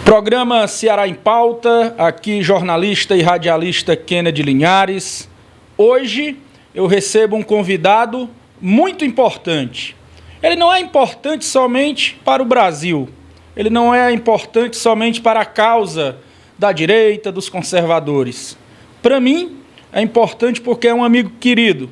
Programa Ceará em Pauta, aqui jornalista e radialista Kennedy Linhares. Hoje eu recebo um convidado muito importante. Ele não é importante somente para o Brasil, ele não é importante somente para a causa da direita, dos conservadores. Para mim, é importante porque é um amigo querido,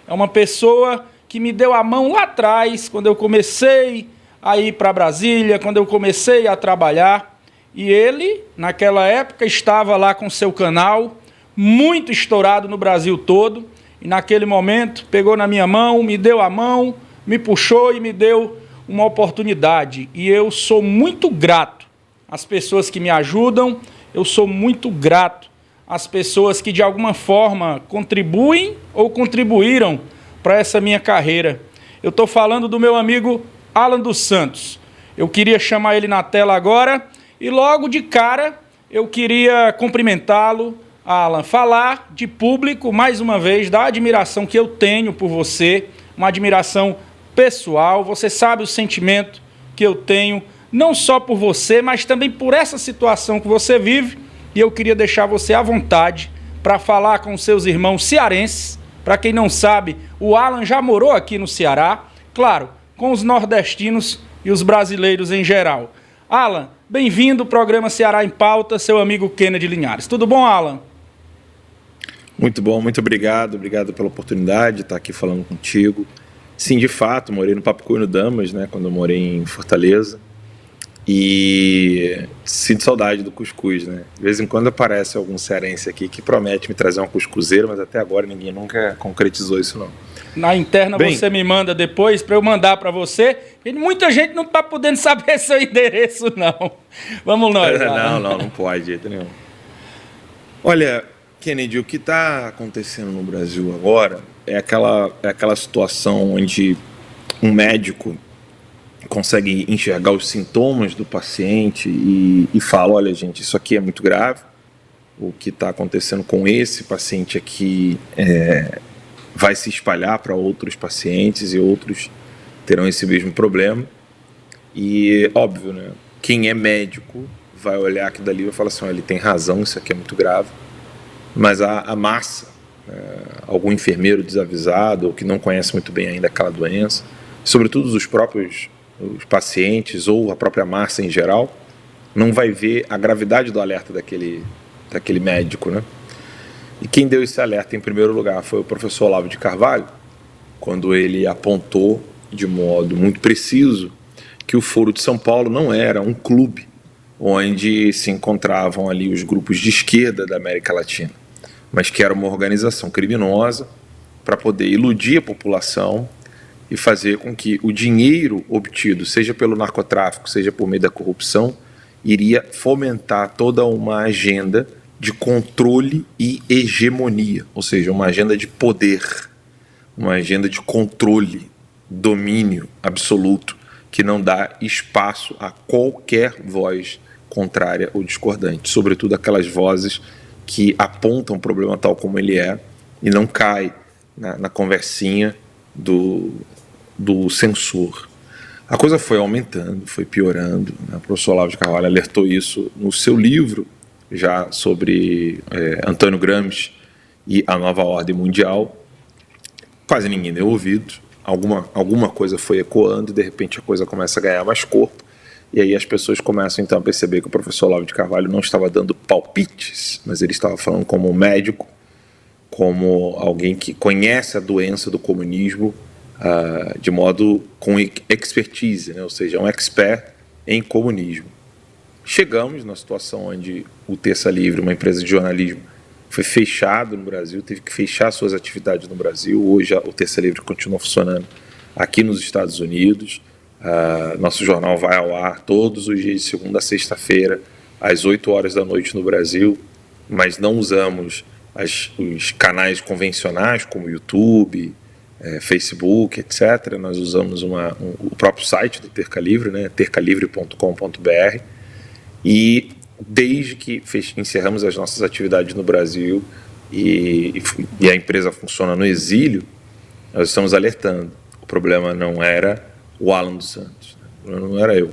é uma pessoa que me deu a mão lá atrás, quando eu comecei a ir para Brasília, quando eu comecei a trabalhar. E ele, naquela época, estava lá com seu canal, muito estourado no Brasil todo, e naquele momento pegou na minha mão, me deu a mão, me puxou e me deu uma oportunidade. E eu sou muito grato às pessoas que me ajudam, eu sou muito grato às pessoas que de alguma forma contribuem ou contribuíram para essa minha carreira. Eu estou falando do meu amigo Alan dos Santos. Eu queria chamar ele na tela agora. E logo de cara, eu queria cumprimentá-lo, Alan, falar de público, mais uma vez, da admiração que eu tenho por você, uma admiração pessoal. Você sabe o sentimento que eu tenho, não só por você, mas também por essa situação que você vive. E eu queria deixar você à vontade para falar com seus irmãos cearenses. Para quem não sabe, o Alan já morou aqui no Ceará, claro, com os nordestinos e os brasileiros em geral. Alan, bem-vindo ao programa Ceará em Pauta, seu amigo Kennedy Linhares. Tudo bom, Alan? Muito bom, muito obrigado. Obrigado pela oportunidade de estar aqui falando contigo. Sim, de fato, morei no Papo Coelho Damas, né, quando eu morei em Fortaleza. E sinto saudade do cuscuz, né? De vez em quando aparece algum cearense aqui que promete me trazer uma cuscuzeira, mas até agora ninguém nunca concretizou isso, não. Na interna você me manda depois para eu mandar para você. Muita gente não está podendo saber seu endereço, não. Vamos nós. Não pode, de jeito nenhum. Olha, Kennedy, o que está acontecendo no Brasil agora é aquela situação onde um médico consegue enxergar os sintomas do paciente e fala, olha gente, isso aqui é muito grave, o que está acontecendo com esse paciente aqui vai se espalhar para outros pacientes e outros terão esse mesmo problema. E óbvio, né? Quem é médico vai olhar aquilo dali e vai falar assim, olha, ele tem razão, isso aqui é muito grave, mas a massa, algum enfermeiro desavisado ou que não conhece muito bem ainda aquela doença, sobretudo os pacientes ou a própria massa em geral, não vai ver a gravidade do alerta daquele médico, né? E quem deu esse alerta em primeiro lugar foi o professor Olavo de Carvalho, quando ele apontou de modo muito preciso que o Foro de São Paulo não era um clube onde se encontravam ali os grupos de esquerda da América Latina, mas que era uma organização criminosa para poder iludir a população e fazer com que o dinheiro obtido, seja pelo narcotráfico, seja por meio da corrupção, iria fomentar toda uma agenda de controle e hegemonia, ou seja, uma agenda de poder, uma agenda de controle, domínio absoluto, que não dá espaço a qualquer voz contrária ou discordante, sobretudo aquelas vozes que apontam o problema tal como ele é e não cai na conversinha do censor. A coisa foi aumentando, foi piorando, né? O professor Olavo de Carvalho alertou isso no seu livro, já sobre Antônio Gramsci e a nova ordem mundial. Quase ninguém deu ouvido, alguma coisa foi ecoando e de repente a coisa começa a ganhar mais corpo, e aí as pessoas começam então a perceber que o professor Olavo de Carvalho não estava dando palpites, mas ele estava falando como um médico, como alguém que conhece a doença do comunismo de modo com expertise, né? Ou seja, um expert em comunismo. Chegamos na situação onde o Terça Livre, uma empresa de jornalismo, foi fechado no Brasil, teve que fechar suas atividades no Brasil. Hoje o Terça Livre continua funcionando aqui nos Estados Unidos. Nosso jornal vai ao ar todos os dias de segunda a sexta-feira, às 8 horas da noite no Brasil, mas não usamos os canais convencionais como YouTube, Facebook, etc. Nós usamos o próprio site do Terça Livre, né, tercalivre.com.br, e desde que encerramos as nossas atividades no Brasil e a empresa funciona no exílio, nós estamos alertando. O problema não era o Alan dos Santos, não era eu.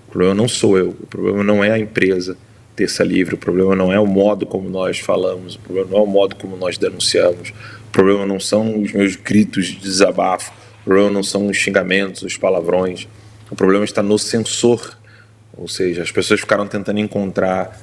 O problema não sou eu, o problema não é a empresa Terça Livre, o problema não é o modo como nós falamos, o problema não é o modo como nós denunciamos, o problema não são os meus gritos de desabafo, o problema não são os xingamentos, os palavrões, o problema está no censor, ou seja, as pessoas ficaram tentando encontrar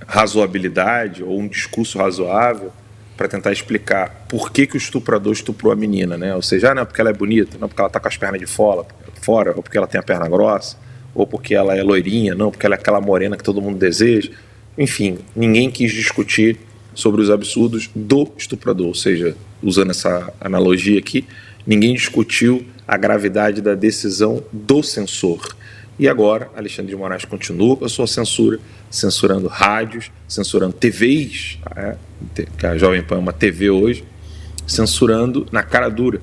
razoabilidade ou um discurso razoável para tentar explicar por que o estuprador estuprou a menina, né? Ou seja, não é porque ela é bonita, não é porque ela está com as pernas de fora, ou porque ela tem a perna grossa, ou porque ela é loirinha, não, porque ela é aquela morena que todo mundo deseja. Enfim, ninguém quis discutir sobre os absurdos do estuprador, ou seja, usando essa analogia aqui, ninguém discutiu a gravidade da decisão do censor. E agora, Alexandre de Moraes continua com a sua censura, censurando rádios, censurando TVs, que a Jovem Pan é uma TV hoje, censurando na cara dura.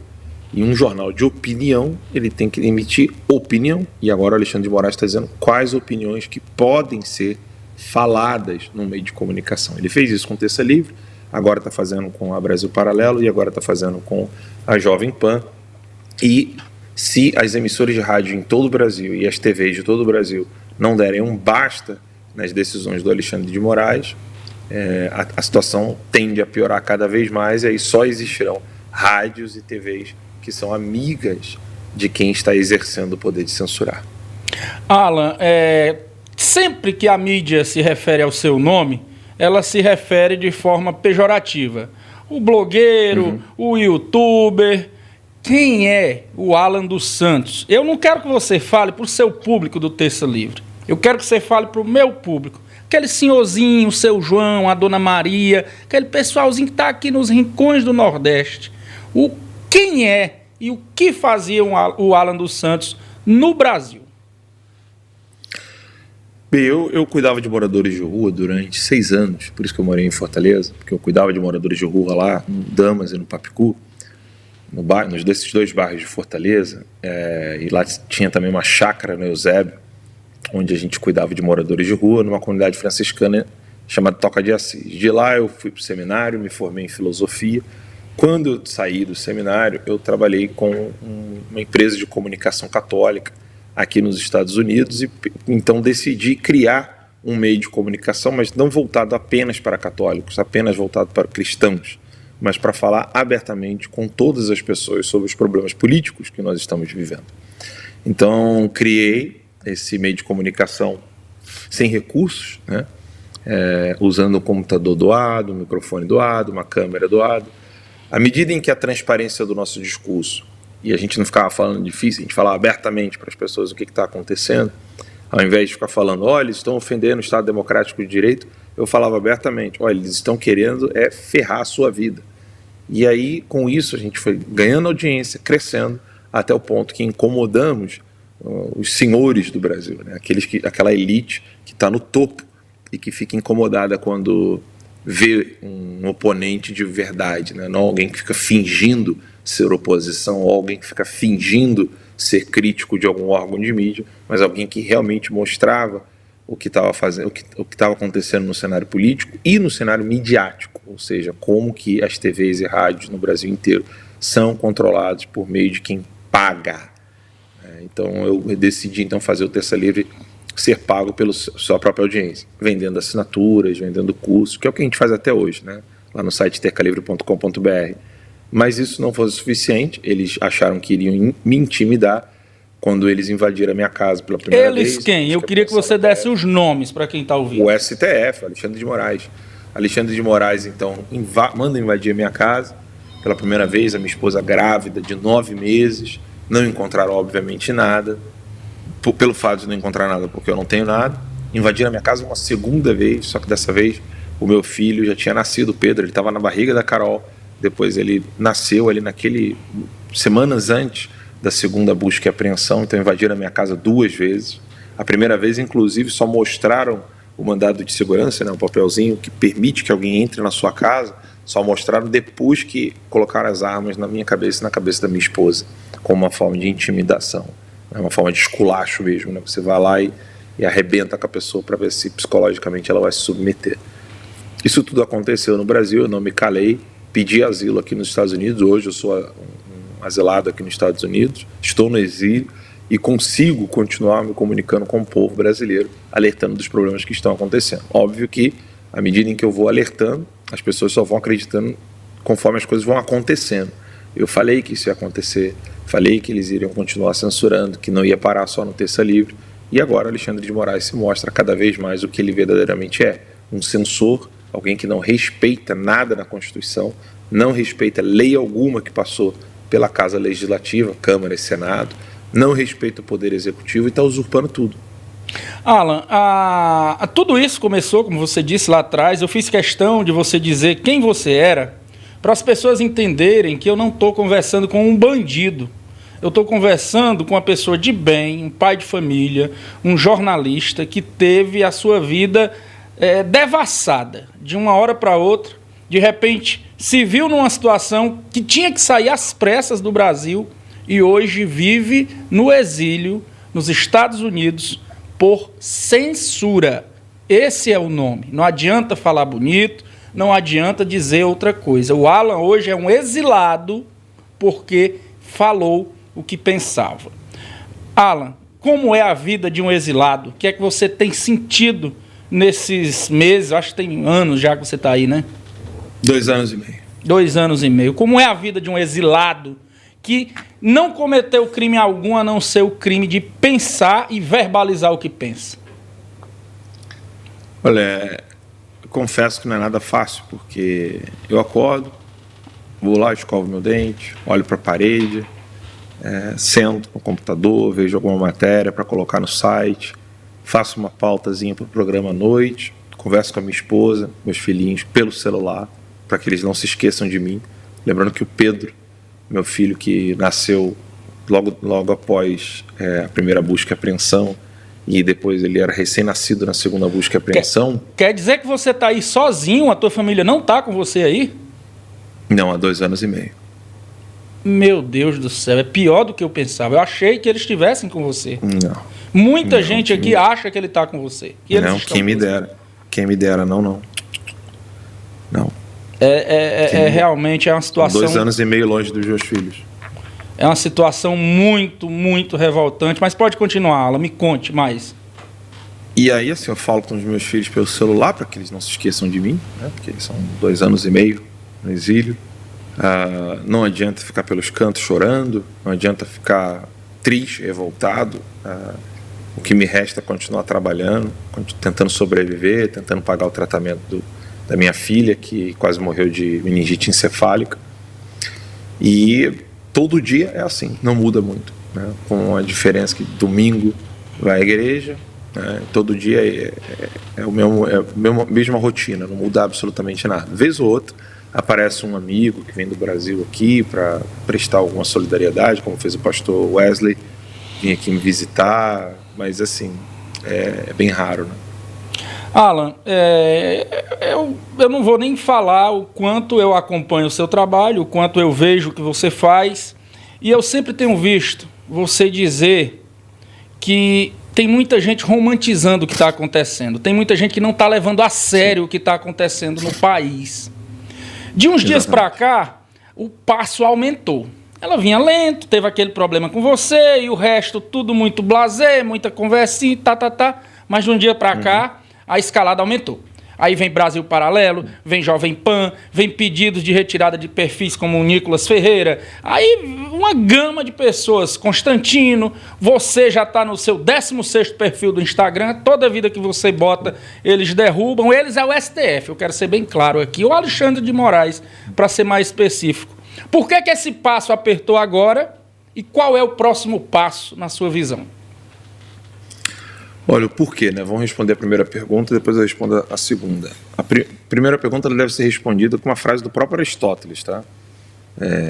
Em um jornal de opinião, ele tem que emitir opinião, e agora o Alexandre de Moraes está dizendo quais opiniões que podem ser faladas no meio de comunicação. Ele fez isso com Terça Livre, agora está fazendo com a Brasil Paralelo e agora está fazendo com a Jovem Pan. E se as emissoras de rádio em todo o Brasil e as TVs de todo o Brasil não derem um basta nas decisões do Alexandre de Moraes, a situação tende a piorar cada vez mais, e aí só existirão rádios e TVs que são amigas de quem está exercendo o poder de censurar. Alan, sempre que a mídia se refere ao seu nome, ela se refere de forma pejorativa. O blogueiro, o youtuber. Quem é o Alan dos Santos? Eu não quero que você fale para o seu público do Terça Livre. Eu quero que você fale para o meu público. Aquele senhorzinho, o seu João, a dona Maria, aquele pessoalzinho que está aqui nos rincões do Nordeste. Quem é e o que fazia o Alan dos Santos no Brasil? Bem, eu cuidava de moradores de rua durante 6 anos, por isso que eu morei em Fortaleza, porque eu cuidava de moradores de rua lá, no Damas e no Papicu, desses 2 bairros de Fortaleza, e lá tinha também uma chácara no Eusébio, onde a gente cuidava de moradores de rua, numa comunidade franciscana chamada Toca de Assis. De lá eu fui para o seminário, me formei em filosofia. Quando eu saí do seminário, eu trabalhei com uma empresa de comunicação católica aqui nos Estados Unidos, e então decidi criar um meio de comunicação, mas não voltado apenas para católicos, apenas voltado para cristãos, mas para falar abertamente com todas as pessoas sobre os problemas políticos que nós estamos vivendo. Então, criei esse meio de comunicação sem recursos, né? Usando um computador doado, um microfone doado, uma câmera doada. À medida em que a transparência do nosso discurso, e a gente não ficava falando difícil, a gente falava abertamente para as pessoas o que está acontecendo, ao invés de ficar falando, olha, eles estão ofendendo o Estado Democrático de Direito, eu falava abertamente, olha, eles estão querendo ferrar a sua vida. E aí, com isso, a gente foi ganhando audiência, crescendo, até o ponto que incomodamos os senhores do Brasil, né? Aquela elite que está no topo e que fica incomodada quando vê um oponente de verdade, né? Não alguém que fica fingindo ser oposição, ou alguém que fica fingindo ser crítico de algum órgão de mídia, mas alguém que realmente mostrava o que estava fazendo, o que estava acontecendo no cenário político e no cenário midiático, ou seja, como que as TVs e rádios no Brasil inteiro são controlados por meio de quem paga. Então eu decidi então fazer o Terça Livre ser pago pela sua própria audiência, vendendo assinaturas, vendendo cursos, que é o que a gente faz até hoje, né? Lá no site tercalivre.com.br. Mas isso não foi suficiente, eles acharam que iriam me intimidar quando eles invadiram a minha casa pela primeira vez. Eles quem? Eu queria que você desse os nomes para quem está ouvindo. O STF, Alexandre de Moraes. Alexandre de Moraes, então, manda invadir a minha casa pela primeira vez, a minha esposa grávida de 9 meses, não encontraram obviamente nada, pelo fato de não encontrar nada porque eu não tenho nada, invadiram a minha casa uma segunda vez, só que dessa vez o meu filho já tinha nascido, o Pedro, ele estava na barriga da Carol, depois ele nasceu ali semanas antes da segunda busca e apreensão, então invadiram a minha casa 2 vezes, a primeira vez inclusive só mostraram o mandado de segurança, né, um papelzinho que permite que alguém entre na sua casa, só mostraram depois que colocaram as armas na minha cabeça e na cabeça da minha esposa, como uma forma de intimidação, né, uma forma de esculacho mesmo, né, você vai lá e arrebenta com a pessoa para ver se psicologicamente ela vai se submeter. Isso tudo aconteceu no Brasil, eu não me calei, pedi asilo aqui nos Estados Unidos, hoje eu sou um asilado aqui nos Estados Unidos, estou no exílio e consigo continuar me comunicando com o povo brasileiro, alertando dos problemas que estão acontecendo. Óbvio que, à medida em que eu vou alertando, as pessoas só vão acreditando conforme as coisas vão acontecendo. Eu falei que isso ia acontecer, falei que eles iriam continuar censurando, que não ia parar só no Terça Livre, e agora Alexandre de Moraes se mostra cada vez mais o que ele verdadeiramente é, um censor, alguém que não respeita nada na Constituição, não respeita lei alguma que passou pela Casa Legislativa, Câmara e Senado, não respeita o Poder Executivo e está usurpando tudo. Alan, tudo isso começou, como você disse lá atrás, eu fiz questão de você dizer quem você era, para as pessoas entenderem que eu não estou conversando com um bandido. Eu estou conversando com uma pessoa de bem, um pai de família, um jornalista que teve a sua vida devassada, de uma hora para outra. De repente, se viu numa situação que tinha que sair às pressas do Brasil e hoje vive no exílio, nos Estados Unidos, por censura. Esse é o nome. Não adianta falar bonito, não adianta dizer outra coisa. O Alan hoje é um exilado porque falou o que pensava. Alan, como é a vida de um exilado? O que é que você tem sentido nesses meses? Acho que tem anos já que você está aí, né? 2 anos e meio. 2 anos e meio. Como é a vida de um exilado que não cometeu crime algum a não ser o crime de pensar e verbalizar o que pensa? Olha, eu confesso que não é nada fácil, porque eu acordo, vou lá, escovo meu dente, olho para a parede, sento no computador, vejo alguma matéria para colocar no site, faço uma pautazinha para o programa à noite, converso com a minha esposa, meus filhinhos, pelo celular, para que eles não se esqueçam de mim. Lembrando que o Pedro, meu filho, que nasceu logo após a primeira busca e apreensão, e depois ele era recém-nascido na segunda busca e apreensão. Quer dizer que você está aí sozinho, a tua família não está com você aí? Não, há 2 anos e meio. Meu Deus do céu, é pior do que eu pensava. Eu achei que eles estivessem com você. Não. Muita gente aqui acha que ele está com você. Não, quem me dera. Quem me dera, não. Não. Realmente é uma situação... 2 anos e meio longe dos meus filhos. É uma situação muito, muito revoltante. Mas pode continuar, Alan, me conte mais. E aí, assim, eu falo com os meus filhos pelo celular para que eles não se esqueçam de mim, né? Porque são 2 anos e meio no exílio. Não adianta ficar pelos cantos chorando, não adianta ficar triste, revoltado. O que me resta é continuar trabalhando, tentando sobreviver, tentando pagar o tratamento da minha filha, que quase morreu de meningite encefálica. E todo dia é assim, não muda muito, né? Com a diferença que domingo vai à igreja, né? Todo dia é a mesma rotina, não muda absolutamente nada. Vez ou outra aparece um amigo que vem do Brasil aqui para prestar alguma solidariedade, como fez o pastor Wesley, vir aqui me visitar, mas assim, é bem raro, né? Alan, eu não vou nem falar o quanto eu acompanho o seu trabalho, o quanto eu vejo o que você faz, e eu sempre tenho visto você dizer que tem muita gente romantizando o que está acontecendo, tem muita gente que não está levando a sério o que está acontecendo no país. De uns dias para cá, o passo aumentou. Ela vinha lento, teve aquele problema com você, e o resto tudo muito blasé, muita conversinha, mas de um dia para cá, a escalada aumentou. Aí vem Brasil Paralelo, vem Jovem Pan, vem pedidos de retirada de perfis como o Nicolas Ferreira. Aí uma gama de pessoas, Constantino, você já está no seu 16º perfil do Instagram, toda vida que você bota, eles derrubam, eles é o STF, eu quero ser bem claro aqui, o Alexandre de Moraes, para ser mais específico. Por que esse passo apertou agora e qual é o próximo passo na sua visão? Olha, o porquê, né? Vamos responder a primeira pergunta, depois eu respondo a segunda. A primeira pergunta deve ser respondida com uma frase do próprio Aristóteles, tá?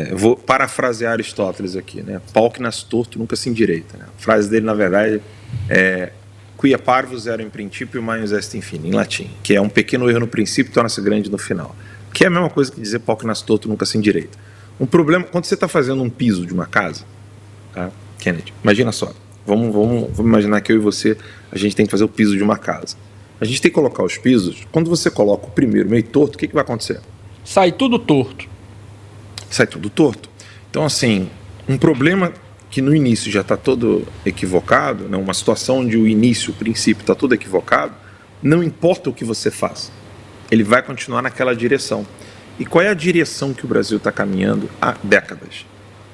Eu vou parafrasear Aristóteles aqui, né? Pau que nasce torto nunca se endireita, né? A frase dele, na verdade, é quia parvus era in principio maius est in fine, em latim, que é um pequeno erro no princípio torna-se grande no final. Que é a mesma coisa que dizer pau que nasce torto nunca se endireita. Um problema, quando você está fazendo um piso de uma casa, tá? Kennedy, imagina só. Vamos imaginar que eu e você, a gente tem que fazer o piso de uma casa. A gente tem que colocar os pisos, quando você coloca o primeiro meio torto, o que vai acontecer? Sai tudo torto. Sai tudo torto. Então, assim, um problema que no início já está todo equivocado, né, uma situação onde o início, o princípio está todo equivocado, não importa o que você faça, ele vai continuar naquela direção. E qual é a direção que o Brasil está caminhando há décadas?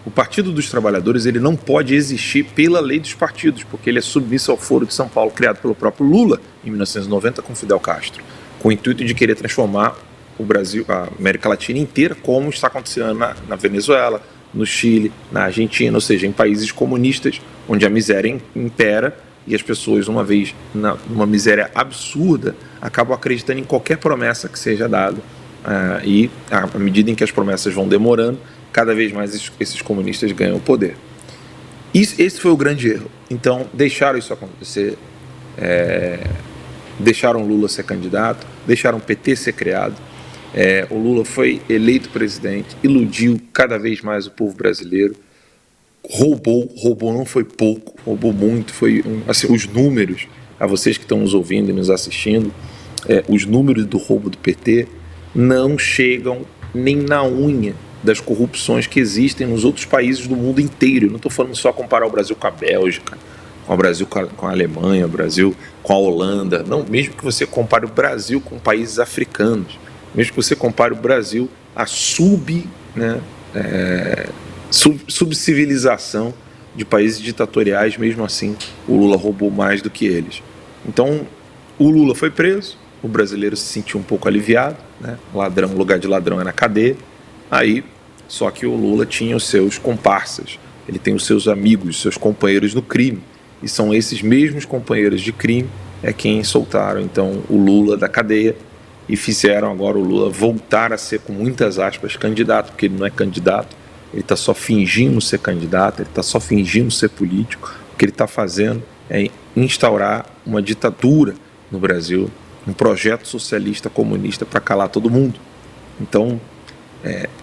O Partido dos Trabalhadores ele não pode existir pela lei dos partidos, porque ele é submisso ao Foro de São Paulo, criado pelo próprio Lula em 1990 com Fidel Castro, com o intuito de querer transformar o Brasil, a América Latina inteira, como está acontecendo na Venezuela, no Chile, na Argentina, ou seja, em países comunistas, onde a miséria impera e as pessoas, uma vez numa miséria absurda, acabam acreditando em qualquer promessa que seja dada. E à medida em que as promessas vão demorando, cada vez mais esses comunistas ganham o poder. Esse foi o grande erro. Então, deixaram isso acontecer, deixaram o Lula ser candidato, deixaram o PT ser criado. O Lula foi eleito presidente, iludiu cada vez mais o povo brasileiro, roubou não foi pouco, roubou muito, assim, os números, a vocês que estão nos ouvindo e nos assistindo, os números do roubo do PT não chegam nem na unha das corrupções que existem nos outros países do mundo inteiro. Eu não estou falando só comparar o Brasil com a Bélgica, com o Brasil com a Alemanha, o Brasil com a Holanda. Não, mesmo que você compare o Brasil com países africanos, mesmo que você compare o Brasil à subcivilização de países ditatoriais, mesmo assim o Lula roubou mais do que eles. Então o Lula foi preso, o brasileiro se sentiu um pouco aliviado, né? Ladrão, lugar de ladrão é na cadeia. Aí, só que o Lula tinha os seus comparsas, ele tem os seus amigos, seus companheiros no crime, e são esses mesmos companheiros de crime quem soltaram então o Lula da cadeia e fizeram agora o Lula voltar a ser, com muitas aspas, candidato, porque ele não é candidato, ele está só fingindo ser candidato, ele está só fingindo ser político. O que ele está fazendo é instaurar uma ditadura no Brasil, um projeto socialista comunista para calar todo mundo. Então,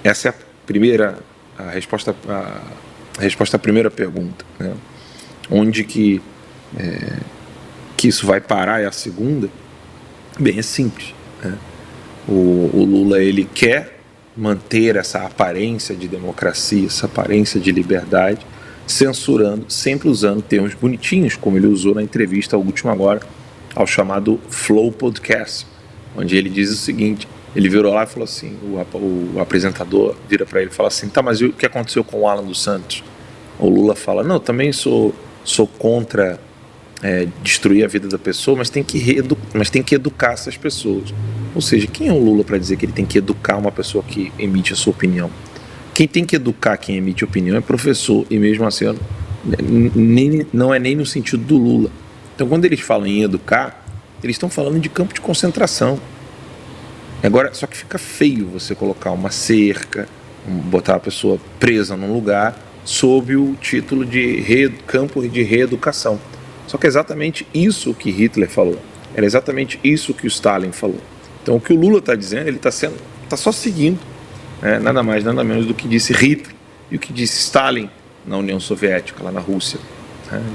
essa é a resposta à primeira pergunta, né? Onde que isso vai parar é a segunda. Bem, é simples, né? O Lula ele quer manter essa aparência de democracia, essa aparência de liberdade, censurando, sempre usando termos bonitinhos, como ele usou na entrevista última agora ao chamado Flow Podcast, onde ele diz o seguinte: ele virou lá e falou assim, o apresentador vira para ele e fala assim, tá, mas o que aconteceu com o Alan dos Santos? O Lula fala, não, também sou contra destruir a vida da pessoa, mas tem que educar essas pessoas. Ou seja, quem é o Lula para dizer que ele tem que educar uma pessoa que emite a sua opinião? Quem tem que educar quem emite opinião é professor, e mesmo assim não é nem no sentido do Lula. Então, quando eles falam em educar, eles estão falando de campo de concentração. Agora, só que fica feio você colocar uma cerca, botar a pessoa presa num lugar sob o título de campo de reeducação. Só que é exatamente isso que Hitler falou. Era exatamente isso que o Stalin falou. Então, o que o Lula está dizendo, ele está só seguindo, nada mais, nada menos do que disse Hitler e o que disse Stalin na União Soviética, lá na Rússia.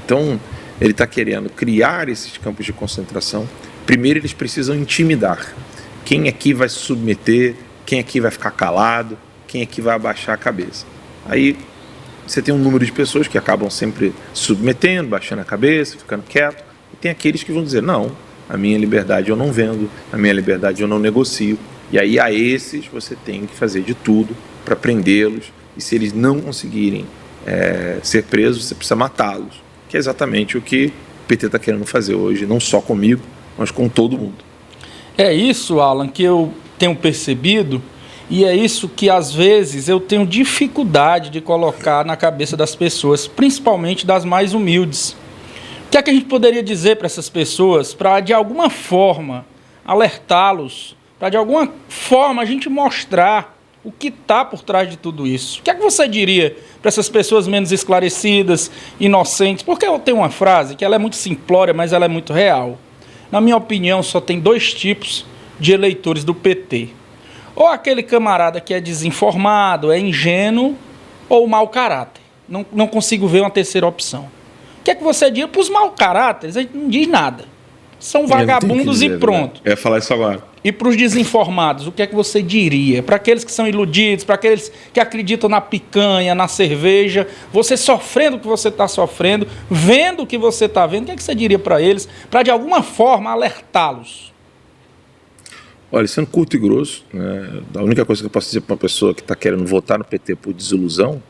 Então, ele está querendo criar esses campos de concentração. Primeiro, eles precisam intimidar. Quem aqui vai se submeter, quem aqui vai ficar calado, quem aqui vai abaixar a cabeça. Aí você tem um número de pessoas que acabam sempre se submetendo, baixando a cabeça, ficando quieto, e tem aqueles que vão dizer, não, a minha liberdade eu não vendo, a minha liberdade eu não negocio. E aí a esses você tem que fazer de tudo para prendê-los, e se eles não conseguirem ser presos, você precisa matá-los, que é exatamente o que o PT está querendo fazer hoje, não só comigo, mas com todo mundo. É isso, Alan, que eu tenho percebido, e é isso que às vezes eu tenho dificuldade de colocar na cabeça das pessoas, principalmente das mais humildes. O que é que a gente poderia dizer para essas pessoas, para de alguma forma alertá-los, para de alguma forma a gente mostrar o que está por trás de tudo isso? O que é que você diria para essas pessoas menos esclarecidas, inocentes? Porque eu tenho uma frase que ela é muito simplória, mas ela é muito real. Na minha opinião, só tem dois tipos de eleitores do PT. Ou aquele camarada que é desinformado, é ingênuo, ou mau caráter. Não consigo ver uma terceira opção. O que é que você diz para os mau caráteres? A gente não diz nada. São vagabundos e pronto. Eu ia falar isso agora. E para os desinformados, o que é que você diria? Para aqueles que são iludidos, para aqueles que acreditam na picanha, na cerveja, você sofrendo o que você está sofrendo, vendo o que você está vendo, o que é que você diria para eles, para de alguma forma alertá-los? Olha, sendo curto e grosso, né, a única coisa que eu posso dizer para uma pessoa que está querendo votar no PT por desilusão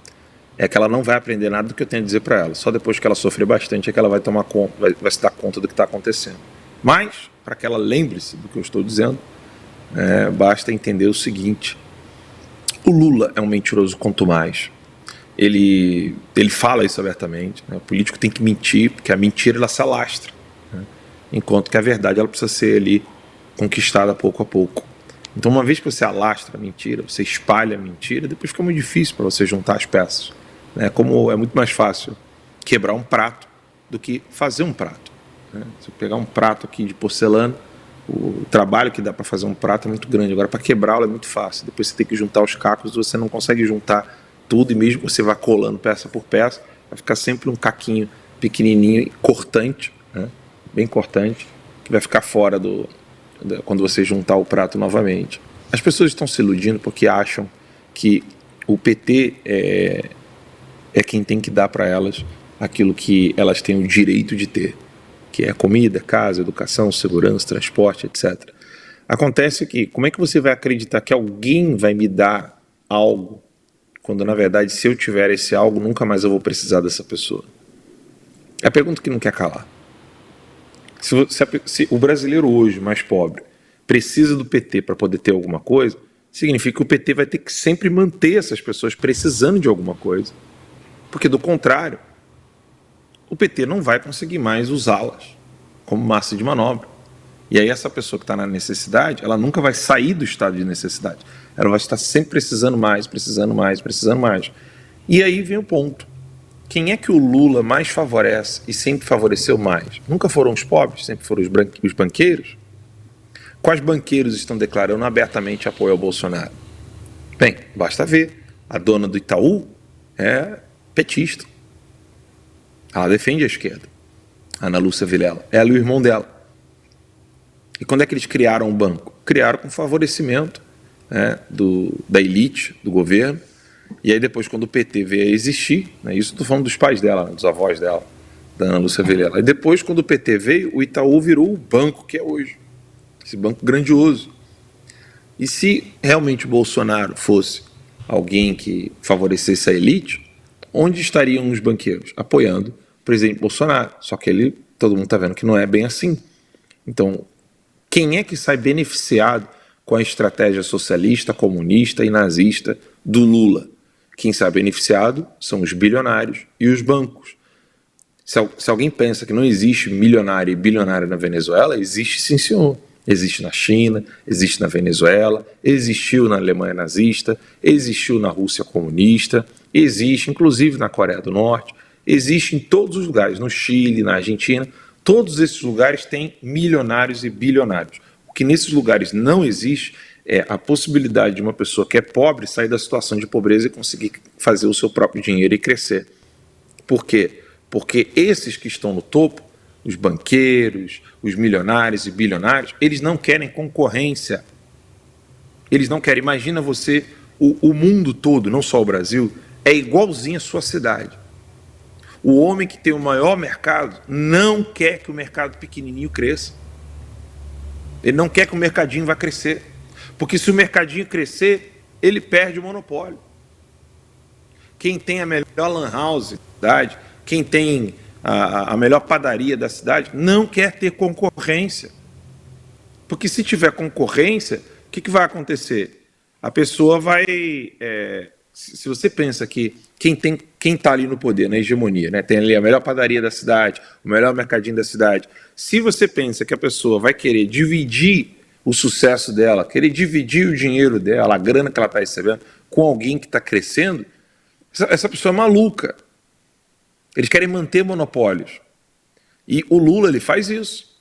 é que ela não vai aprender nada do que eu tenho a dizer para ela. Só depois que ela sofrer bastante é que ela vai tomar conta, vai se dar conta do que está acontecendo. Mas, para que ela lembre-se do que eu estou dizendo, basta entender o seguinte: o Lula é um mentiroso quanto mais. Ele fala isso abertamente, né? O político tem que mentir, porque a mentira ela se alastra, né? Enquanto que a verdade ela precisa ser ali conquistada pouco a pouco. Então, uma vez que você alastra a mentira, você espalha a mentira, depois fica muito difícil para você juntar as peças, né? Como é muito mais fácil quebrar um prato do que fazer um prato, né? Se eu pegar um prato aqui de porcelana, o trabalho que dá para fazer um prato é muito grande. Agora, para quebrá-lo é muito fácil. Depois você tem que juntar os cacos, você não consegue juntar tudo, e mesmo que você vá colando peça por peça, vai ficar sempre um caquinho pequenininho e cortante, né? Bem cortante, que vai ficar fora quando você juntar o prato novamente. As pessoas estão se iludindo porque acham que o PT é quem tem que dar para elas aquilo que elas têm o direito de ter, que é comida, casa, educação, segurança, transporte, etc. Acontece que, como é que você vai acreditar que alguém vai me dar algo, quando, na verdade, se eu tiver esse algo, nunca mais eu vou precisar dessa pessoa? É a pergunta que não quer calar. Se o brasileiro hoje, mais pobre, precisa do PT para poder ter alguma coisa, significa que o PT vai ter que sempre manter essas pessoas precisando de alguma coisa. Porque, do contrário, o PT não vai conseguir mais usá-las como massa de manobra. E aí essa pessoa que está na necessidade, ela nunca vai sair do estado de necessidade. Ela vai estar sempre precisando mais, precisando mais, precisando mais. E aí vem o ponto. Quem é que o Lula mais favorece e sempre favoreceu mais? Nunca foram os pobres, sempre foram os banqueiros? Quais banqueiros estão declarando abertamente apoio ao Bolsonaro? Bem, basta ver. A dona do Itaú é petista. Ela defende a esquerda. Ana Lúcia Vilela. Ela e o irmão dela. E quando é que eles criaram o banco? Criaram com favorecimento, né, da elite, do governo. E aí depois, quando o PT veio a existir, né, isso estou falando dos pais dela, né, dos avós dela, da Ana Lúcia Vilela. E depois, quando o PT veio, o Itaú virou o banco que é hoje. Esse banco grandioso. E se realmente o Bolsonaro fosse alguém que favorecesse a elite, onde estariam os banqueiros? Apoiando o presidente Bolsonaro. Só que todo mundo está vendo que não é bem assim. Então, quem é que sai beneficiado com a estratégia socialista, comunista e nazista do Lula? Quem sai beneficiado são os bilionários e os bancos. Se alguém pensa que não existe milionário e bilionário na Venezuela, existe sim, senhor. Existe na China, existe na Venezuela, existiu na Alemanha nazista, existiu na Rússia comunista, existe inclusive na Coreia do Norte, existe em todos os lugares, no Chile, na Argentina. Todos esses lugares têm milionários e bilionários. O que nesses lugares não existe é a possibilidade de uma pessoa que é pobre sair da situação de pobreza e conseguir fazer o seu próprio dinheiro e crescer. Por quê? Porque esses que estão no topo, os banqueiros, os milionários e bilionários, eles não querem concorrência. Eles não querem. Imagina você, o mundo todo, não só o Brasil, é igualzinho à sua cidade. O homem que tem o maior mercado não quer que o mercado pequenininho cresça. Ele não quer que o mercadinho vá crescer. Porque se o mercadinho crescer, ele perde o monopólio. Quem tem a melhor lan house da cidade, quem tem a melhor padaria da cidade, não quer ter concorrência. Porque se tiver concorrência, o que vai acontecer? A pessoa vai... se você pensa que quem está ali no poder, na hegemonia, né, tem ali a melhor padaria da cidade, o melhor mercadinho da cidade, se você pensa que a pessoa vai querer dividir o sucesso dela, querer dividir o dinheiro dela, a grana que ela está recebendo, com alguém que está crescendo, essa pessoa é maluca. Eles querem manter monopólios. E o Lula, ele faz isso.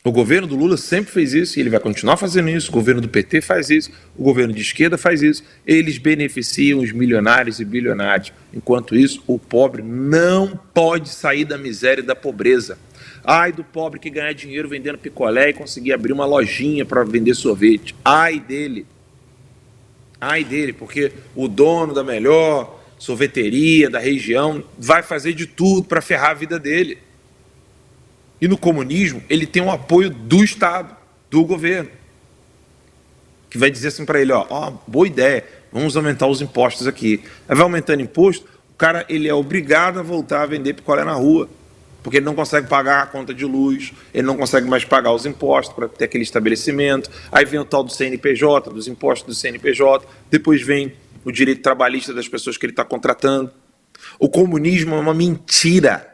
O governo do Lula sempre fez isso e ele vai continuar fazendo isso. O governo do PT faz isso. O governo de esquerda faz isso. Eles beneficiam os milionários e bilionários. Enquanto isso, o pobre não pode sair da miséria e da pobreza. Ai do pobre que ganhar dinheiro vendendo picolé e conseguir abrir uma lojinha para vender sorvete. Ai dele. Ai dele, porque o dono da melhor sorveteria da região vai fazer de tudo para ferrar a vida dele. E no comunismo, ele tem o apoio do Estado, do governo, que vai dizer assim para ele, ó, boa ideia, vamos aumentar os impostos aqui. Aí vai aumentando imposto, o cara ele é obrigado a voltar a vender picolé na rua, porque ele não consegue pagar a conta de luz, ele não consegue mais pagar os impostos para ter aquele estabelecimento. Aí vem o tal do CNPJ, dos impostos do CNPJ, depois vem o direito trabalhista das pessoas que ele está contratando. O comunismo é uma mentira,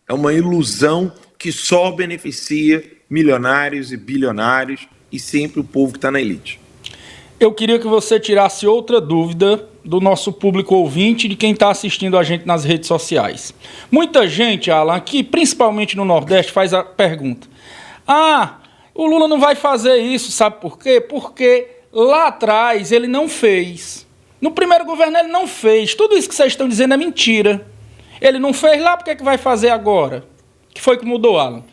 é uma ilusão que só beneficia milionários e bilionários e sempre o povo que está na elite. Eu queria que você tirasse outra dúvida do nosso público ouvinte, de quem está assistindo a gente nas redes sociais. Muita gente, Alan, aqui, principalmente no Nordeste, faz a pergunta: o Lula não vai fazer isso, sabe por quê? Porque lá atrás ele não fez. No primeiro governo ele não fez. Tudo isso que vocês estão dizendo é mentira. Ele não fez lá, por que vai fazer agora? O que foi que mudou, Alan?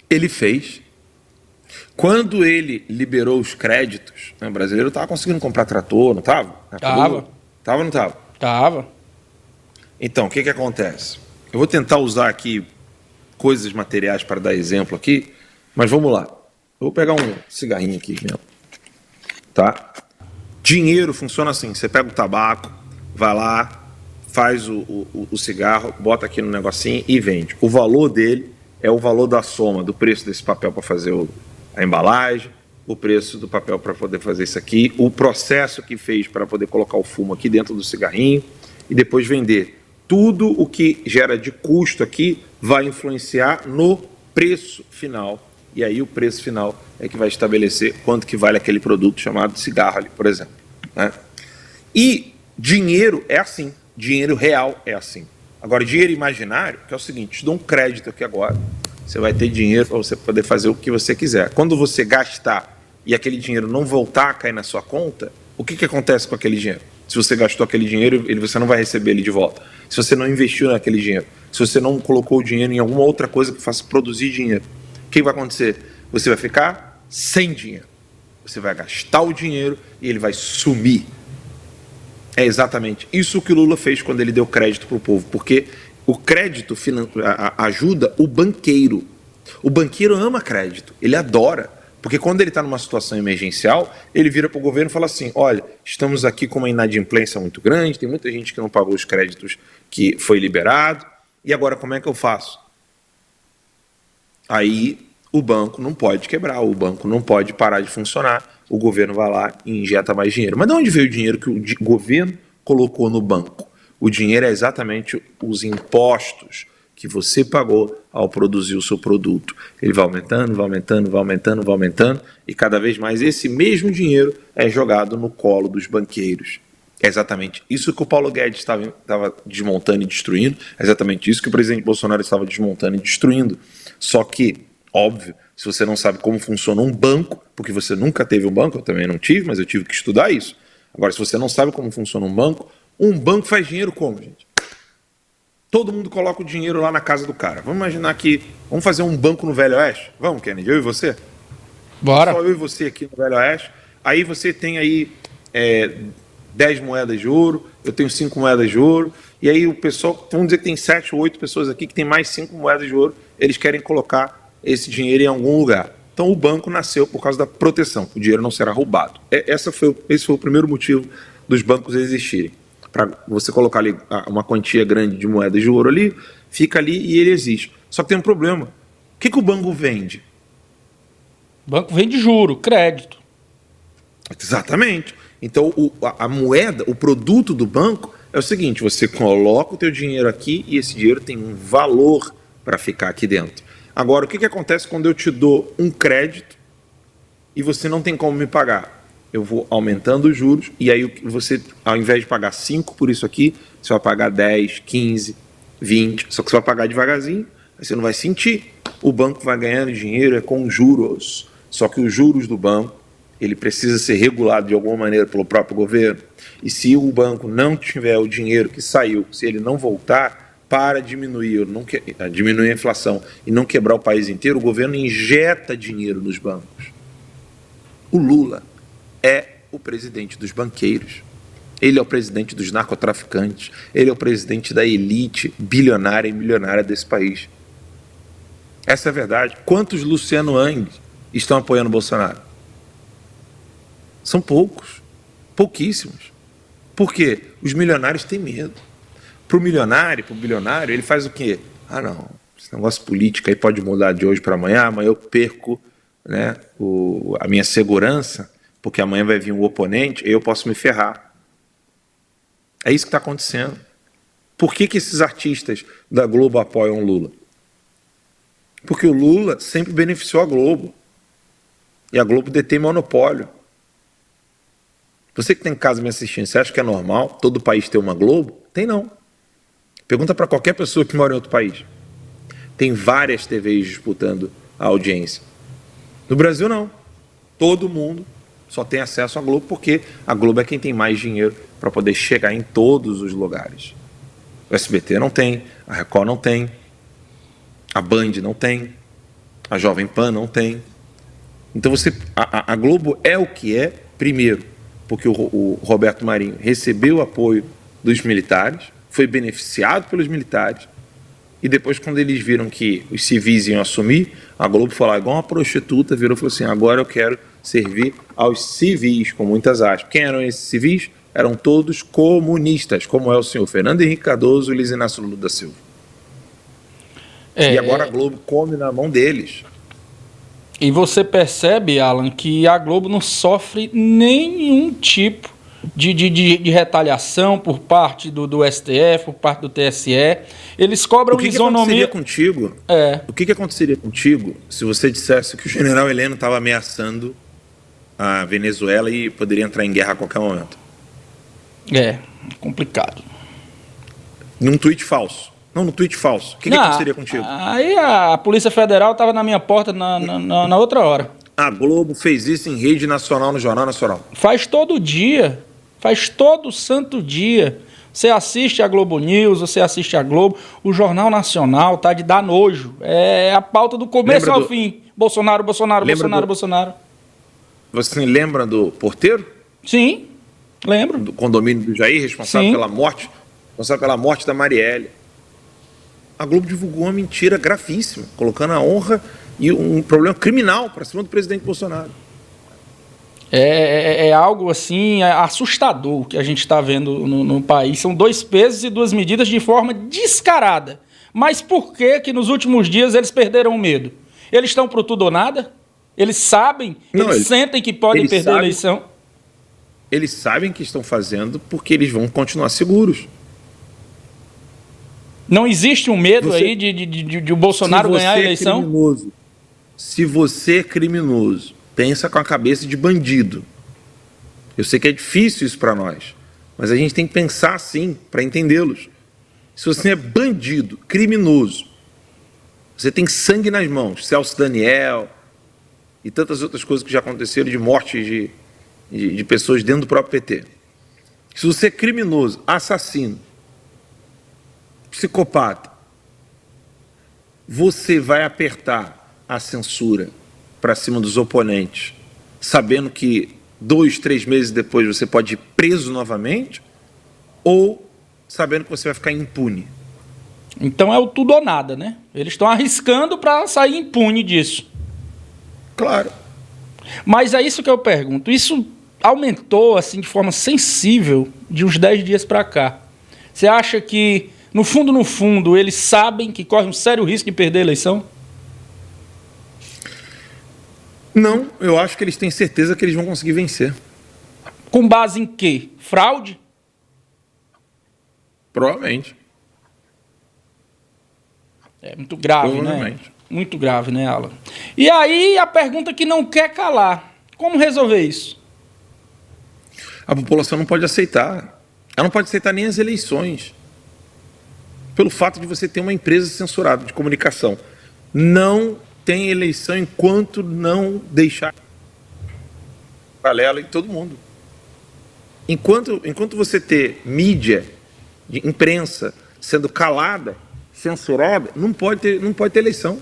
Ele fez. Quando ele liberou os créditos, o brasileiro estava conseguindo comprar trator, não estava? Estava. Estava ou não estava? Estava. Então, o que acontece? Eu vou tentar usar aqui coisas materiais para dar exemplo aqui, mas vamos lá. Eu vou pegar um cigarrinho aqui mesmo. Tá? Dinheiro funciona assim, você pega o tabaco, vai lá, faz o cigarro, bota aqui no negocinho e vende. O valor dele é o valor da soma do preço desse papel para fazer a embalagem, o preço do papel para poder fazer isso aqui, o processo que fez para poder colocar o fumo aqui dentro do cigarrinho e depois vender. Tudo o que gera de custo aqui vai influenciar no preço final. E aí o preço final é que vai estabelecer quanto que vale aquele produto chamado cigarro ali, por exemplo. Né? E dinheiro é assim, dinheiro real é assim. Agora, dinheiro imaginário, que é o seguinte, te dou um crédito aqui agora, você vai ter dinheiro para você poder fazer o que você quiser. Quando você gastar e aquele dinheiro não voltar a cair na sua conta, o que acontece com aquele dinheiro? Se você gastou aquele dinheiro, você não vai receber ele de volta. Se você não investiu naquele dinheiro, se você não colocou o dinheiro em alguma outra coisa que faça produzir dinheiro, o que vai acontecer? Você vai ficar sem dinheiro. Você vai gastar o dinheiro e ele vai sumir. É exatamente isso que o Lula fez quando ele deu crédito para o povo, porque o crédito ajuda o banqueiro. O banqueiro ama crédito, ele adora, porque quando ele está numa situação emergencial, ele vira para o governo e fala assim, olha, estamos aqui com uma inadimplência muito grande, tem muita gente que não pagou os créditos que foi liberado, e agora como é que eu faço? Aí o banco não pode quebrar, o banco não pode parar de funcionar, o governo vai lá e injeta mais dinheiro. Mas de onde veio o dinheiro que o governo colocou no banco? O dinheiro é exatamente os impostos que você pagou ao produzir o seu produto. Ele vai aumentando, vai aumentando, vai aumentando, vai aumentando, e cada vez mais esse mesmo dinheiro é jogado no colo dos banqueiros. É exatamente isso que o Paulo Guedes estava desmontando e destruindo, é exatamente isso que o presidente Bolsonaro estava desmontando e destruindo. Só que, óbvio, se você não sabe como funciona um banco, porque você nunca teve um banco, eu também não tive, mas eu tive que estudar isso. Agora, se você não sabe como funciona um banco faz dinheiro como, gente? Todo mundo coloca o dinheiro lá na casa do cara. Vamos imaginar que... Vamos fazer um banco no Velho Oeste? Vamos, Kennedy? Eu e você? Bora. Só eu e você aqui no Velho Oeste. Aí você tem aí 10 moedas de ouro, eu tenho 5 moedas de ouro, e aí o pessoal, vamos dizer que tem 7 ou 8 pessoas aqui que tem mais 5 moedas de ouro, eles querem colocar esse dinheiro em algum lugar. Então o banco nasceu por causa da proteção, o dinheiro não será roubado. Esse foi o primeiro motivo dos bancos existirem. Para você colocar ali uma quantia grande de moedas de ouro ali, fica ali e ele existe. Só que tem um problema. O que o banco vende? O banco vende juro, crédito. Exatamente. Então a moeda, o produto do banco é o seguinte, você coloca o teu dinheiro aqui e esse dinheiro tem um valor para ficar aqui dentro. Agora, o que acontece quando eu te dou um crédito e você não tem como me pagar? Eu vou aumentando os juros e aí você, ao invés de pagar 5 por isso aqui, você vai pagar 10, 15, 20, só que você vai pagar devagarzinho, aí você não vai sentir. O banco vai ganhando dinheiro com juros, só que os juros do banco, ele precisa ser regulado de alguma maneira pelo próprio governo. E se o banco não tiver o dinheiro que saiu, se ele não voltar, para diminuir a inflação e não quebrar o país inteiro, o governo injeta dinheiro nos bancos. O Lula é o presidente dos banqueiros. Ele é o presidente dos narcotraficantes. Ele é o presidente da elite bilionária e milionária desse país. Essa é a verdade. Quantos Luciano Hang estão apoiando o Bolsonaro? São poucos. Pouquíssimos. Por quê? Os milionários têm medo. Para o milionário, para o bilionário, ele faz o quê? Ah, não, esse negócio político aí pode mudar de hoje para amanhã, amanhã eu perco, né, a minha segurança, porque amanhã vai vir um oponente e eu posso me ferrar. É isso que está acontecendo. Por que esses artistas da Globo apoiam o Lula? Porque o Lula sempre beneficiou a Globo. E a Globo detém monopólio. Você que tem em casa me assistindo, você acha que é normal todo o país ter uma Globo? Tem não. Pergunta para qualquer pessoa que mora em outro país. Tem várias TVs disputando a audiência. No Brasil, não. Todo mundo só tem acesso à Globo porque a Globo é quem tem mais dinheiro para poder chegar em todos os lugares. O SBT não tem, a Record não tem, a Band não tem, a Jovem Pan não tem. Então a Globo é o que é, primeiro, porque o Roberto Marinho recebeu o apoio dos militares, foi beneficiado pelos militares, e depois, quando eles viram que os civis iam assumir, a Globo falou, igual uma prostituta, virou e falou assim, agora eu quero servir aos civis, com muitas aspas. Quem eram esses civis? Eram todos comunistas, como é o senhor Fernando Henrique Cardoso e Luiz Inácio Lula da Silva. E agora a Globo come na mão deles. E você percebe, Alan, que a Globo não sofre nenhum tipo de retaliação por parte do STF, por parte do TSE. Eles cobram isonomia. O que aconteceria contigo se você dissesse que o general Heleno estava ameaçando a Venezuela e poderia entrar em guerra a qualquer momento? É, complicado. Num tweet falso. Não, no tweet falso. O que aconteceria contigo? Aí a Polícia Federal estava na minha porta na outra hora. A Globo fez isso em rede nacional, no Jornal Nacional. Faz todo dia. Faz todo santo dia. Você assiste a Globo News, você assiste a Globo. O Jornal Nacional tá de dar nojo. É a pauta do começo ao fim. Bolsonaro, Bolsonaro, Bolsonaro, Bolsonaro. Você lembra do porteiro? Sim, lembro. Do condomínio do Jair, responsável pela morte da Marielle. A Globo divulgou uma mentira gravíssima, colocando a honra e um problema criminal para cima do presidente Bolsonaro. É algo assim assustador que a gente está vendo no país. São 2 pesos e 2 medidas de forma descarada. Mas por que nos últimos dias eles perderam o medo? Eles estão pro tudo ou nada? Eles sabem? Eles sentem que podem perder a eleição? Eles sabem que estão fazendo porque eles vão continuar seguros. Não existe um medo aí de o Bolsonaro ganhar a eleição? Se você é criminoso, pensa com a cabeça de bandido. Eu sei que é difícil isso para nós, mas a gente tem que pensar assim para entendê-los. Se você é bandido, criminoso, você tem sangue nas mãos, Celso Daniel e tantas outras coisas que já aconteceram de morte de pessoas dentro do próprio PT. Se você é criminoso, assassino, psicopata, você vai apertar a censura para cima dos oponentes, sabendo que 2, 3 meses depois você pode ir preso novamente, ou sabendo que você vai ficar impune? Então é o tudo ou nada, né? Eles estão arriscando para sair impune disso. Claro. Mas é isso que eu pergunto. Isso aumentou assim de forma sensível de uns 10 dias para cá. Você acha que no fundo, eles sabem que corre um sério risco de perder a eleição? Não, eu acho que eles têm certeza que eles vão conseguir vencer. Com base em quê? Fraude? Provavelmente. É muito grave, né? Muito grave, né, Alan? E aí a pergunta que não quer calar. Como resolver isso? A população não pode aceitar. Ela não pode aceitar nem as eleições. Pelo fato de você ter uma empresa censurada de comunicação. Não tem eleição enquanto não deixar paralela em todo mundo. Enquanto você ter mídia, de imprensa, sendo calada, censurada, não pode ter eleição.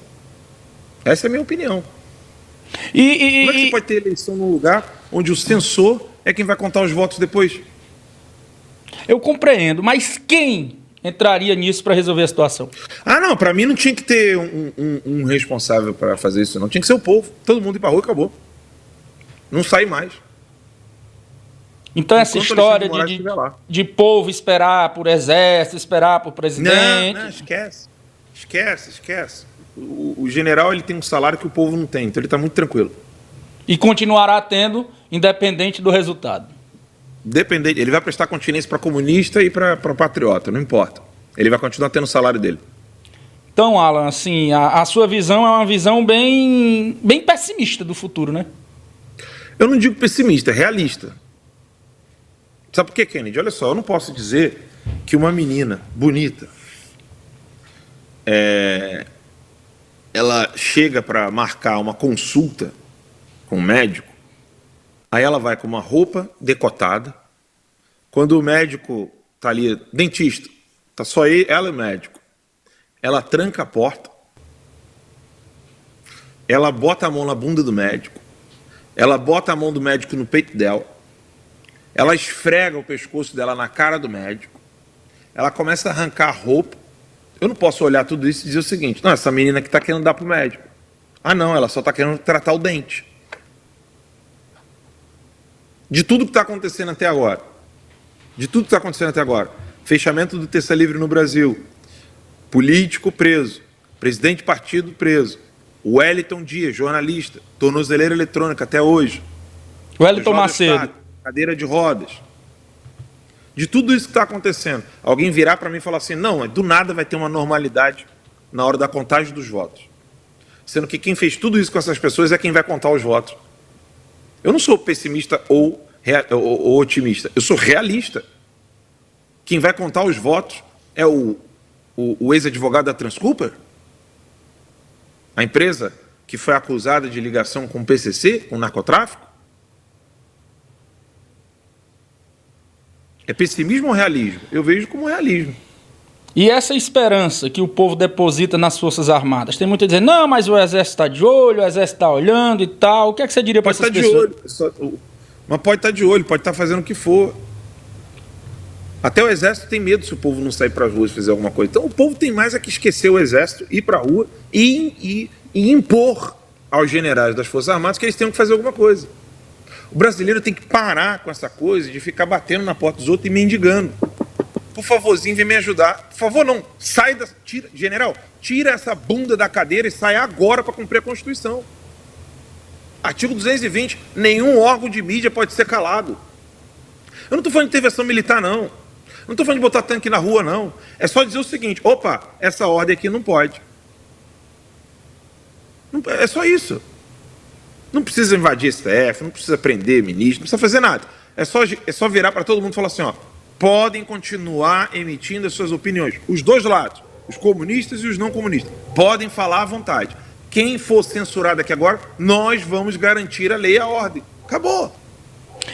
Essa é a minha opinião. Como é que você pode ter eleição num lugar onde o censor é quem vai contar os votos depois? Eu compreendo, mas quem entraria nisso para resolver a situação? Não, para mim não tinha que ter um responsável para fazer isso, não. Tinha que ser o povo. Todo mundo ir para rua e acabou. Não sai mais. Então essa história de povo esperar por exército, esperar por presidente... Não, esquece. O general ele tem um salário que o povo não tem, então ele está muito tranquilo. E continuará tendo, independente do resultado. Dependente, ele vai prestar continência para comunista e para patriota, não importa. Ele vai continuar tendo o salário dele. Então, Alan, assim, a sua visão é uma visão bem pessimista do futuro, né? Eu não digo pessimista, é realista. Sabe por quê, Kennedy? Olha só, eu não posso dizer que uma menina bonita ela chega para marcar uma consulta com um médico, aí ela vai com uma roupa decotada, quando o médico está ali, dentista, está só ela e o médico, ela tranca a porta, ela bota a mão na bunda do médico, ela bota a mão do médico no peito dela, ela esfrega o pescoço dela na cara do médico, ela começa a arrancar a roupa. Eu não posso olhar tudo isso e dizer o seguinte: não, essa menina aqui está querendo dar para o médico. Não, ela só está querendo tratar o dente. De tudo que está acontecendo até agora, fechamento do Terça Livre no Brasil, político preso, presidente de partido preso, Wellington Dias, jornalista, tornozeleira eletrônica até hoje, Wellington Macedo, cadeira de rodas. De tudo isso que está acontecendo, alguém virar para mim e falar assim: não, do nada vai ter uma normalidade na hora da contagem dos votos. Sendo que quem fez tudo isso com essas pessoas é quem vai contar os votos. Eu não sou pessimista ou otimista, eu sou realista. Quem vai contar os votos é o ex-advogado da Transcooper? A empresa que foi acusada de ligação com o PCC, com o narcotráfico? É pessimismo ou realismo? Eu vejo como realismo. E essa esperança que o povo deposita nas Forças Armadas? Tem muita gente dizendo: não, mas o Exército está de olho, o Exército está olhando e tal. O que é que você diria para essas pessoas? Mas pode estar de olho, pode estar fazendo o que for. Até o Exército tem medo se o povo não sair para as ruas e fizer alguma coisa. Então o povo tem mais é que esquecer o Exército, ir para a rua e impor aos generais das Forças Armadas que eles tenham que fazer alguma coisa. O brasileiro tem que parar com essa coisa de ficar batendo na porta dos outros e mendigando. Por favorzinho, vem me ajudar. Por favor, não. General, tira essa bunda da cadeira e sai agora para cumprir a Constituição. Artigo 220, nenhum órgão de mídia pode ser calado. Eu não estou falando de intervenção militar, não. Não estou falando de botar tanque na rua, não. É só dizer o seguinte: opa, essa ordem aqui não pode. É só isso. Não precisa invadir STF, não precisa prender ministro, não precisa fazer nada. É só virar para todo mundo e falar assim: podem continuar emitindo as suas opiniões. Os dois lados, os comunistas e os não comunistas, podem falar à vontade. Quem for censurado aqui agora, nós vamos garantir a lei e a ordem. Acabou.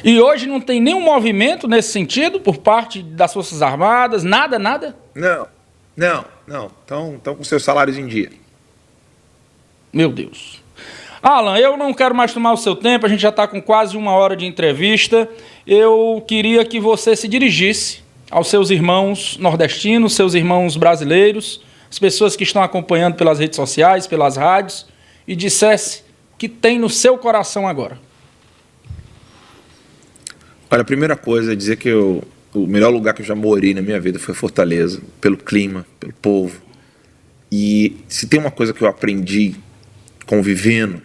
E hoje não tem nenhum movimento nesse sentido por parte das Forças Armadas? Nada? Não. Estão com seus salários em dia. Meu Deus. Alan, eu não quero mais tomar o seu tempo, a gente já está com quase 1 hora de entrevista. Eu queria que você se dirigisse aos seus irmãos nordestinos, seus irmãos brasileiros, as pessoas que estão acompanhando pelas redes sociais, pelas rádios, e dissesse o que tem no seu coração agora. Olha, a primeira coisa é dizer que o melhor lugar que eu já morei na minha vida foi Fortaleza, pelo clima, pelo povo. E se tem uma coisa que eu aprendi convivendo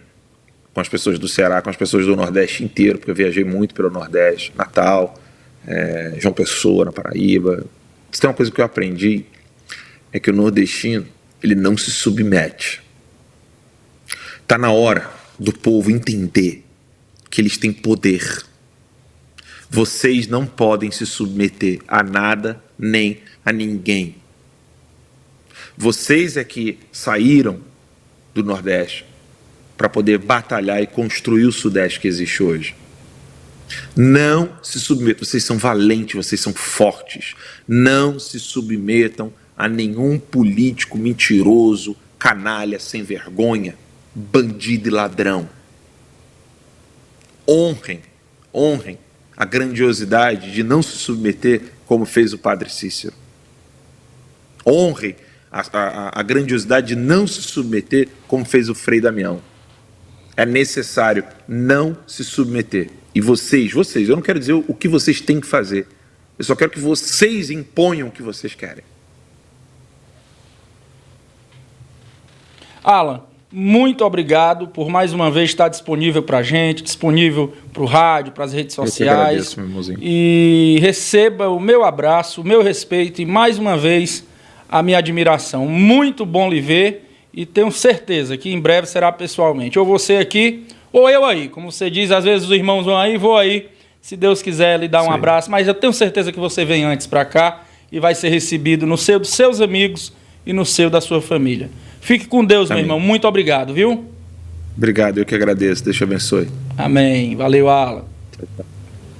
com as pessoas do Ceará, com as pessoas do Nordeste inteiro, porque eu viajei muito pelo Nordeste, Natal, João Pessoa, na Paraíba. Se tem uma coisa que eu aprendi, é que o nordestino, ele não se submete. Está na hora do povo entender que eles têm poder. Vocês não podem se submeter a nada nem a ninguém. Vocês é que saíram do Nordeste para poder batalhar e construir o Sudeste que existe hoje. Não se submetam. Vocês são valentes, vocês são fortes. Não se submetam a nenhum político mentiroso, canalha, sem vergonha, bandido e ladrão. Honrem a grandiosidade de não se submeter como fez o padre Cícero. Honrem a grandiosidade de não se submeter como fez o Frei Damião. É necessário não se submeter. E vocês, eu não quero dizer o que vocês têm que fazer. Eu só quero que vocês imponham o que vocês querem. Alan, muito obrigado por mais uma vez estar disponível para a gente, disponível para o rádio, para as redes sociais. Eu que agradeço, meu irmãozinho. E receba o meu abraço, o meu respeito e mais uma vez a minha admiração. Muito bom lhe ver e tenho certeza que em breve será pessoalmente. Ou você aqui, ou eu aí. Como você diz, às vezes os irmãos vão aí, vou aí. Se Deus quiser lhe dar um abraço. Mas eu tenho certeza que você vem antes para cá e vai ser recebido no seio dos seus amigos e no seio da sua família. Fique com Deus, Amém. meu irmão. Muito obrigado, viu? Obrigado, eu que agradeço. Deus te abençoe. Amém. Valeu, Alan. Tchau, tchau.